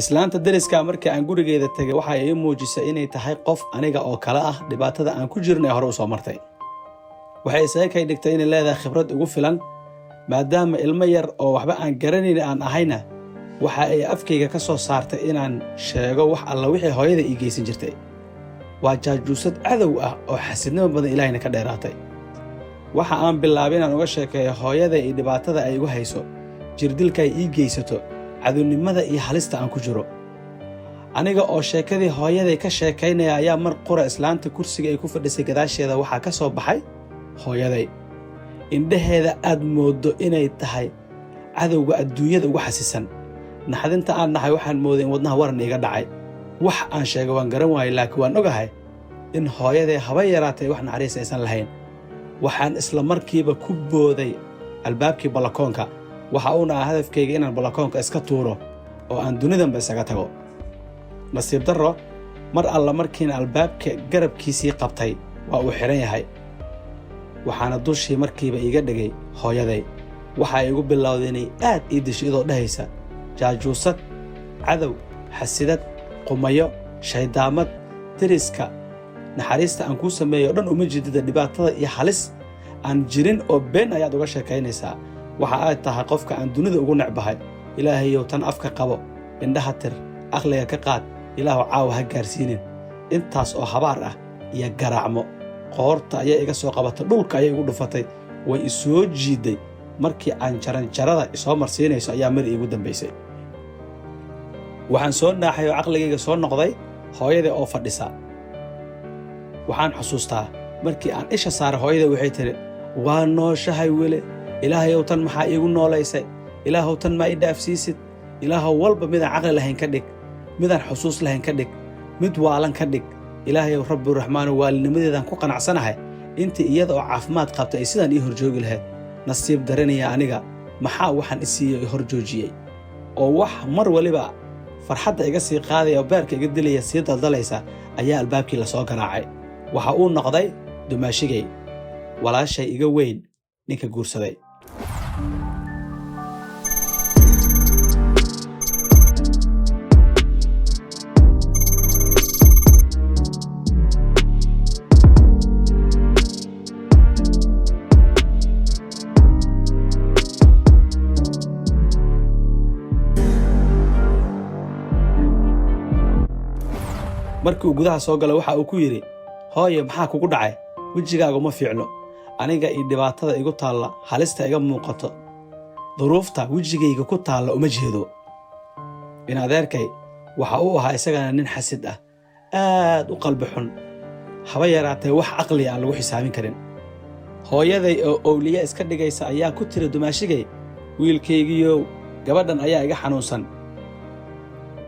islaanta dariska markii aan gurigeeda tagay waxa ay muujisay inay tahay qof aniga oo kala ah dhibaatada aan ku jirnay hore u soo martay. waxay isaga kay dhigtay inay leedahay khibrad ugu filan maadaama ilmo yar oo waxba aan garanayn aan ahayna waxa ay afkayga ka soo saartay inaan sheego wax alla wixii hooyada ii geysan jirtay. waa jaajuusad cadow ah oo xasidnimo badan ilaahayna ka dheeraatay. waxa aan bilaabay inaan uga sheekeeyo hooyada iyo dhibaatada ay igu hayso, jirdilka ay ii geysato, cadownimada iyo halista aan ku jiro. aniga oo sheekadii hooyaday ka sheekaynaya ayaa mar qura islaanta kursiga ay ku fadhisay gadaasheeda waxaa ka soo baxay hooyaday. indhaheeda aad moodo inay tahay cadowga adduunyada ugu xasisan. naxdinta aan nahay waxaan mooday in wadnaha waran iga dhacay. wax aan sheegay waan garan waayay, laakiin waan ogahay in hooyaday haba yaraatay wax naxariis aysan lahayn. waxaan isla markiiba ku booday albaabkii balakoonka. waxa uuna ah hadafkayga inaan balakoonka iska tuuro oo aan dunidanba isaga tago. nasiib darro, mar alla markiina albaabka garabkiisii qabtay waa uu xiran yahay. waxaana dushii markiiba iiga dhigay hooyaday. waxa ay igu bilowday inay aad ii disho idoo dhahaysa jaajuusad, cadow, xasidad, qumayo, shayddaamad, deriska. naxariista aan kuu sameeyo o dhan uma jeedida dhibaatada iyo halis aan jirin oo been ayaad uga sheekaynaysaa. waxa aad tahay qofka aan dunida ugu necbahay. ilaahayow tan afka qabo, indhaha tir, aqliga ka qaad, ilaahu caawa ha gaarsiinin. intaas oo habaar ah iyo garaacmo. qoorta ayaa iga soo qabatay, dhulka ayaa igu dhufatay, way i soo jiiday. markii aan jaranjarada isoo marsiinayso ayaa mar iigu dambaysay. waxaan soo naaxay oo caqligayga soo noqday hooyada oo fadhisa. waxaan xusuustaa markii aan isha saaray hooyada waxay tiri, waa nooshahay weli. ilaahayow tan maxaa iigu noolaysay? ilaahow tan maa i dhaafsiisid? ilaahow walba midaan caqli lahayn ka dhig, midaan xusuus lahayn ka dhig, mid waalan ka dhig. ilaahayow rabbiraxmaanu waalinimadeedaan ku qanacsanahay intii iyada oo caafimaad qabta ay sidaan ii horjoogi lahayd. nasiib daranaya aniga maxaa waxaan i siiyey i horjoojiyey oo wax mar waliba farxadda iga sii qaadaya oo beerka iga dilaya sii daldalaysa ayaa albaabkii la soo garaacay. waxa uu noqday dumaashigay, walaashay iga weyn, ninka guursaday. markii uu gudaha soo galay waxa uu ku yidhi, hooye maxaa kugu dhacay? wejigaagu ma fiicno. aniga iyo dhibaatada igu taalla, halista iga muuqato, duruufta wejigayga ku taalla uma jeedo. in adeerkay waxa uu ahaa isagana nin xasid ah, aad u qalbi xun, haba yaraatee wax caqli aan lagu xisaabin karin. hooyaday oo owliya iska dhigaysa ayaa ku tiri dumaashigay, wiilkaygiyow, gabadhan ayaa iga xanuunsan.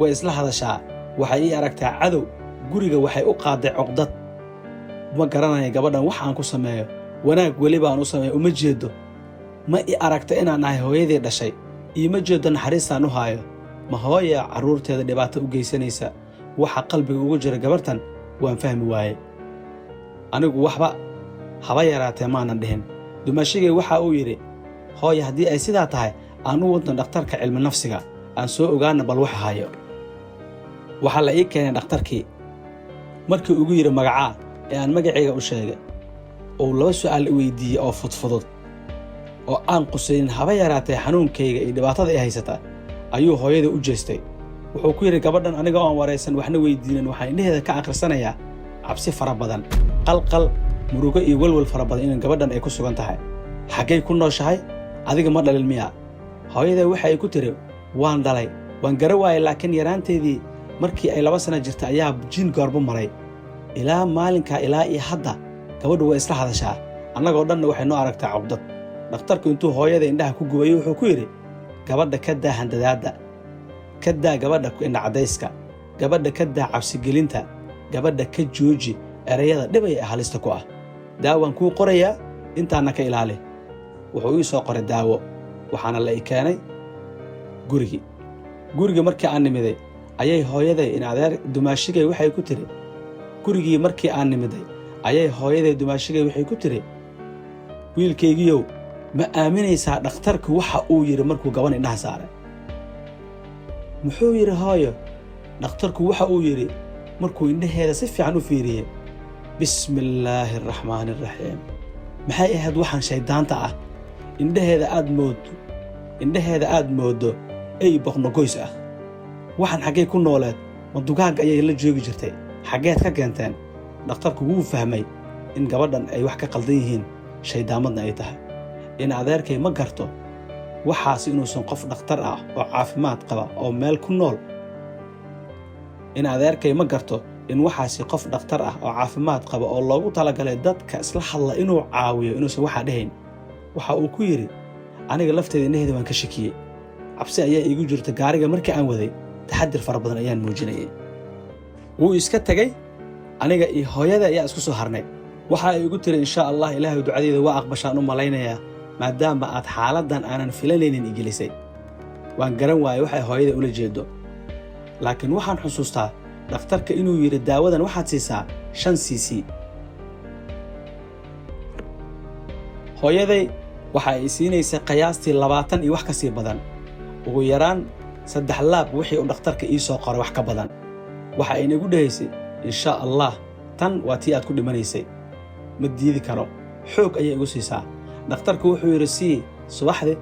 way isla hadashaa. waxay ii aragtaa cadow. guriga waxay u qaaday cuqdad. ma garanaya gabadhan wax aan ku sameeyo. wanaag weli baan u sameeyo uma jeedo. ma i aragta inaan ahay hooyadii dhashay. iima jeedo naxariistaan u haayo. ma hooya carruurteeda dhibaato u geysanaysa. waxa qalbiga ugu jira gabartan waan fahmi waaye. anigu waxba haba yaraatee maanan dhihin. dumaashigay waxa uu yidhi, hooya haddii ay sidaa tahay aan u wadno dhakhtarka cilmi nafsiga, aan soo ogaana bal waxa hayo. waxaa la ii keenay dhakhtarkii. markii ugu yidhi magacaa ee aan magacayga u sheegay, oo 2 su'aal i weydiiyey oo fudfudud oo aan qusaynin haba yaraatee xanuunkayga iyo dhibaatada ay haysataa, ayuu hooyada u jeestay. wuxuu ku yidhi, gabadhan aniga oo aan waraysan waxna weydiinin waxaan indhaheeda ka akhrisanayaa cabsi fara badan, qalqal, murugo iyo walwal fara badan in gabadhan ay ku sugan tahay. xaggay ku nooshahay? adiga ma dhalin miyaa? hooyada waxa ay ku tiri, waan dhalay, waan gara waayay, laakiin yaraanteedii markii ay 2 sano jirta ayaa jin goorbo maray. ilaa maalinkaa ilaa iyo hadda gabadhu way isla hadashaa. annagoo dhanna waxay noo aragtaa cuqdad. dhakhtarku intuu hooyada indhaha ku gubayey wuxuu ku yidhi, gabadha ka daa handadaadda, ka daa gabadha indha caddayska, gabadha ka daa cabsigelinta, gabadha ka jooji erayada dhibaya ee halista ku ah. daawaan kuu qorayaa, intaana ka ilaali. wuxuu ii soo qoray daawo. waxaana la ii keenay gurigii markii aan nimiday ayay hooyaday in adeer dumaashigay waxay ku tiri, gurigii markii aan nimiday ayay hooyaday dumaashigay waxay ku tiri, wiilkaygiyow, ma aaminaysaa dhakhtarku waxa uu yidhi markuu gaban indhaha saaray? muxuu yidhi hooyo? dhakhtarku waxa uu yidhi markuu indhaheeda si fiican u fiiriyey, bismillaahi araxmaani araxiim. maxay ahayd waxaan shayddaanta ah? indhaheeda aad mooddo ey boqnogoys ah. waxaan xaggay ku nooleed? ma dugaagga ayay la joogi jirtay? xaggeed ka keenteen? dhakhtarku wuu fahmay in gabadhan ay wax ka qaldan yihiin, shayddaamadna ay tahay. in adeerkay ma garto waxaas inuusan qof dhakhtar ah oo caafimaad qaba oo meel ku nool. in adeerkay ma garto in waxaasi qof dhakhtar ah oo caafimaad qaba oo loogu talagalay dadka isla hadla inuu caawiyo inuusan waxaa dhahayn. waxa uu ku yidhi, aniga lafteeda indhaheeda waan ka shakiyey. cabsi ayaa iigu jirta gaariga markii aan waday, taxadir fara badan ayaan muujinayay. wuu iska tegey, aniga iyo hooyada ayaa isku soo harnay. waxa ay igu tiri, insha allah ilaahay ducadeeda waa aqbashaan u malaynayaa, maadaama aad xaaladdan aanan filanaynin igelisay. waan garan waayey waxay hooyada ula jeedo, laakiin waxaan xusuustaa dhakhtarka inuu yidhi daawadan waxaad siisaa 5 cc. hooyaday waxa ay siinaysa qiyaastii 20 iyo wax ka sii badan, ugu yaraan 3 laab wixii uu dhakhtarka ii soo qoray wax ka badan. waxa ay nagu dhahaysay, insha allah tan waa tii aad ku dhimanaysay, ma diidi karo, xoog ayay igu siisaa. dhakhtarku wuxuu yidhi sii subaxdii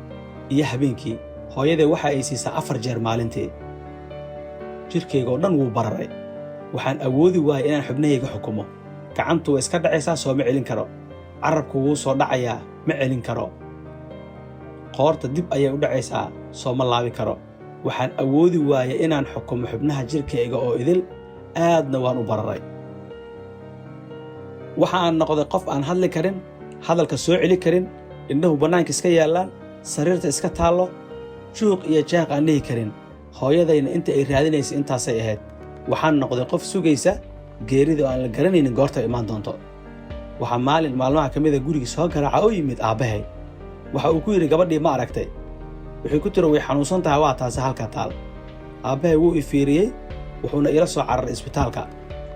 iyo habeenkii. hooyaday waxa ay siisaa 4 jeer maalintii. jirkayga oo dhan wuu bararay. waxaan awoodi waayay inaan xubnahayga xukumo. gacantu way iska dhacaysaa, soo ma celin karo. carabku wuu soo dhacayaa, ma celin karo. qoorta dib ayay u dhacaysaa, soo ma laabi karo. waxaan awoodi waayay inaan xukumo xubnaha jirkayga oo idil, aadna waan u bararay. waxa aan noqday qof aan hadli karin, hadalka soo celi karin, indhahu bannaanka iska yaallaan, sariirta iska taallo, juuq iyo jaaq aan dhihi karin. hooyadayna inta ay raadinaysay intaasay ahayd. waxaan noqday qof sugaysa geerida oo aan la garanaynin goorta imaan doonto. waxaa maalin maalmaha ka mida gurigii soo garaaca oo yimid aabbahay. waxa uu ku yidhi, gabadhii ma aragtay? wuxuu ku tiri, way xanuunsan tahay, waa taasi halka taal. aabbahay wuu i fiiriyey, wuxuuna ila soo cararay isbitaalka.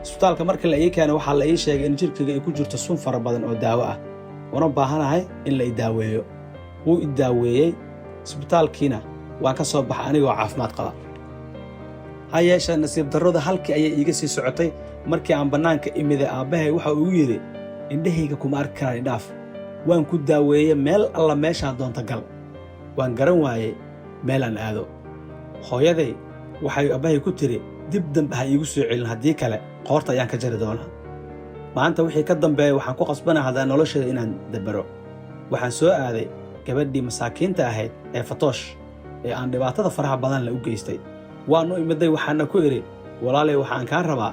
isbitaalka markii la ii keenay waxaa la ii sheegay in jirkayga ay ku jirto sun fara badan oo daawo ah, una baahanahay in la i daaweeyo. wuu i daaweeyey, isbitaalkiina waan ka soo baxay anigoo caafimaad qaba. ha yeeshee nasiib darrada halkii ayay iiga sii socotay. markii aan bannaanka imiday, aabbahay waxa uu yidhi, indhahayga kuma arki karaan, idhaaf. waan ku daaweeyey, meel alla meeshaa doonta gal. waan garan waayey meel aan aado. hooyaday waxay aabbahay ku tiri, dib dambe ha iigu soo celin, haddii kale qoorta ayaan ka jari doonaa. maanta wixii ka dambeeya waxaan ku qasbanahay haddaa nolosheeda inaan dabbaro. waxaan soo aaday gabadhii masaakiinta ahayd ee Fatoosh ee aan dhibaatada faraha badan la u geystay. waan u imiday, waxaana ku idhi, walaalay waxaan kaa rabaa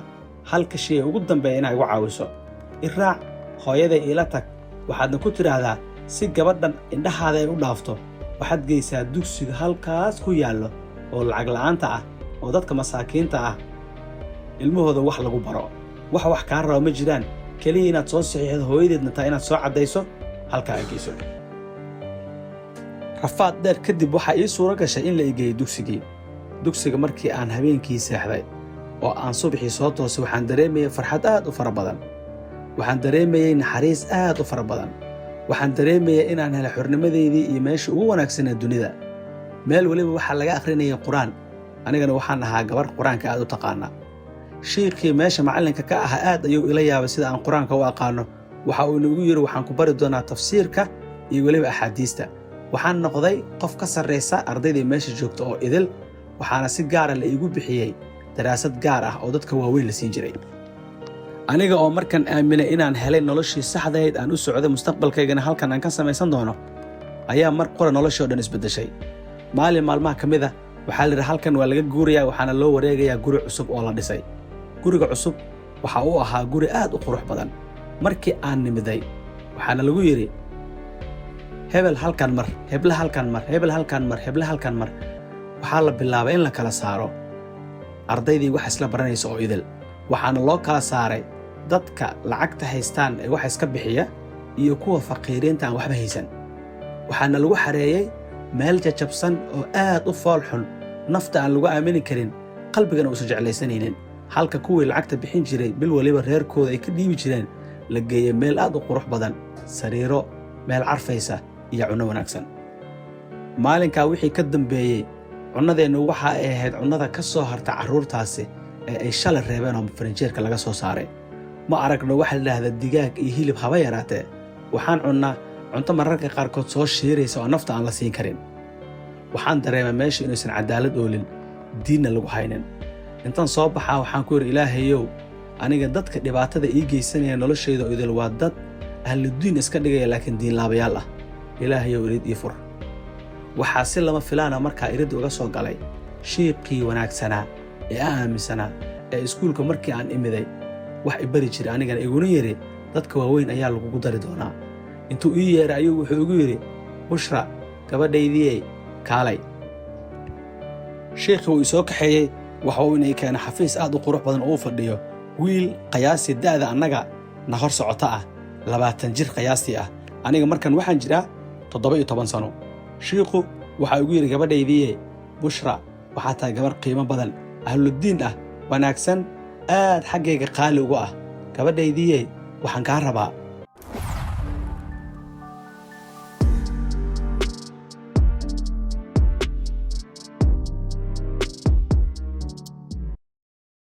halka shay ugu dambeeya inaa igu caawiso. i raac, hooyaday iila tag. waxaadna ku tidhaahdaa si gabadhan indhahaada ay u dhaafto, waxaad geysaa dugsiga halkaas ku yaallo oo lacag la'aanta ah oo dadka masaakiinta ah ilmahooda wax lagu baro. wax kaa raba ma jiraan, keliya inaad soo saxiixdo, hooyadeedna taa inaad soo caddayso, halkaa ay geyso. rafaad dheer kadib waxaa ii suuro gashay in la i geeyo dugsiga. markii aan habeenkii seexday oo aan subaxii soo toosay, waxaan dareemayay farxad aad u fara badan. waxaan dareemayay naxariis aad u fara badan. waxaan dareemayay inaan helay xornimadeydii iyo meeshii ugu wanaagsanee dunida. meel weliba waxaa laga akhrinayay qur'aan, anigana waxaan ahaa gabar qur'aanka aad u taqaana. shiikhii meesha macallinka ka ahaa aad ayuu ila yaabay sida aan qur'aanka u aqaano. waxa uu nagu yidhi, waxaan ku bari doonaa tafsiirka iyo weliba axaadiista. waxaan noqday qof ka sarraysa ardaydii meesha joogta oo idil. waxaana si gaara la iigu bixiyey daraasad gaar ah oo dadka waaweyn la siin jiray. aniga oo markan aaminay inaan helay noloshii saxdahayd, aan u socday mustaqbalkaygana halkan aan ka samaysan doono, ayaa mar qura noloshii oo dhan isbeddeshay. maalin maalmaha ka mid a waxaa la yidhi, halkan waa laga guurayaa, waxaana loo wareegayaa guri cusub oo la dhisay. guriga cusub waxa uu ahaa guri aad u qurux badan. markii aan nimiday waxaana lagu yidhi, hebel halkan mar, heble halkan mar, hebel halkan mar, heble halkan mar. waxaa la bilaabay in la kala saaro ardaydii wax isla baranaysa oo idil. waxaana loo kala saaray dadka lacagta haystaan ee wax iska bixiya iyo kuwa faqiiriinta aan waxba haysan. waxaana lagu xareeyey meel jajabsan oo aad u fool xun, nafta aan lagu aamini karin, qalbigana uusan jeclaysanaynin. halka kuwii lacagta bixin jiray bil waliba reerkooda ay ka dhiibi jireen, la geeyey meel aad u qurux badan, sariiro, meel carfaysa iyo cunno wanaagsan. maalinkaa wixii ka dambeeyey cunnadeennu waxa ay ahayd cunnada ka soo harta carruurtaasi ee ay shalay reebeen oo farinjeerka laga soo saaray. ma aragno waxa la yidhaahda digaag iyo hilib haba yaraatee. waxaan cunnaa cunto mararka qaarkood soo shiiraysa oo nafta aan la siin karin. waxaan dareemay meesha inuusan cadaalad oolin, diinna lagu haynin. intaan soo baxaa waxaan ku yidhi ilaahayow, aniga dadka dhibaatada ii geysanaya noloshayda oo idil waa dad ahludiin iska dhigaya laakiin diinlaabayaal ah. ilaahayow irid ii fur. waxaa si lama filaana markaa iridda uga soo galay shiiqii wanaagsanaa ee aaminsanaa ee iskuulka markii aan imiday wax i bari jiray anigana iguna yidhi dadka waaweyn ayaa lagugu dari doonaa. intuu ii yeeray ayuu wuxuu igu yidhi, bushra gabadhaydiyey kaalay. shiikhii wuu isoo kaxeeyey, waxa uu inay keena xafiis aad u qurux badan oo u fadhiyo wiil qiyaastii da'da annaga na hor socota ah, 20 jir qiyaastii ah. aniga markan waxaan jiraa 17 sano. shiikhu waxaa igu yidhi gabadhaydiyey bushra, waxaa tahay gabar qiimo badan, ahludiin ah, wanaagsan, aad xaggayga qaali ugu ah. gabadhaydiyey waxaan kaa rabaa